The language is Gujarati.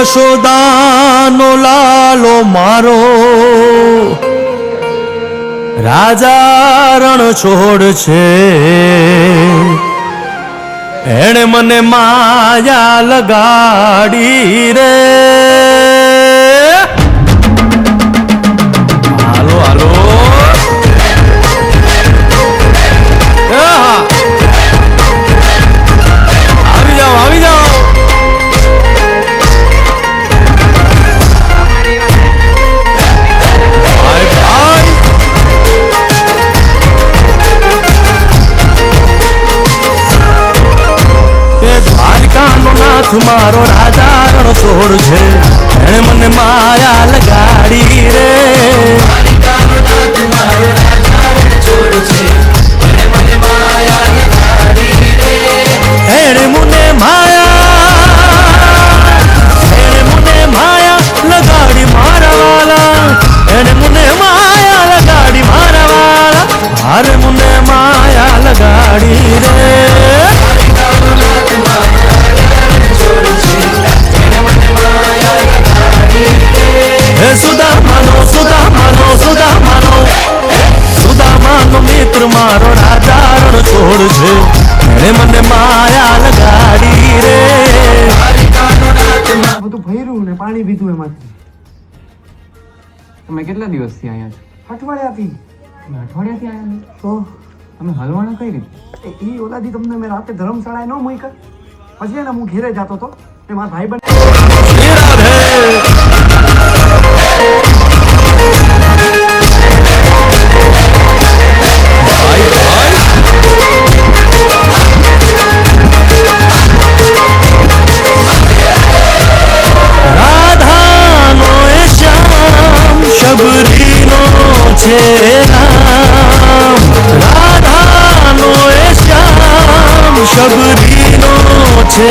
યશોદાનો લાલો મારો રાજા રણ છોડ છે, એણે મને માયા લગાડી રે. હાલો હાલો આવી જાઓ આવી જાઓ. મારો રાજા રણ છોડ છે, એણે મને માયા લગાડી રે. એણે મને માયા લગાડી મારા વાલા, એણે મને માયા લગાડી મારા વાલા, હારે મને માયા લગાડી રે. સુદામાનો મિત્ર મારો રાજા રણ છોડ છે, એણે મને માયા લગાડી રે. બધું ભર્યું ને પાણી પીધું એમાંથી. તમે કેટલા દિવસથી અહીંયા છો? અઠવાડિયાથી. તમે અઠવાડિયાથી આવ્યા છો? તો તમે હલવાના કઈ રીતે? ઈ ઓલાથી તમને મેં રાતે ધર્મશાળાએ ન મૂક્યા, પછી એને હું ઘેરે જતો હતો ને મારા ભાઈ બંધ શબરીનો છે નામ, રાધાનો એ શ્યામ શબરીનો છે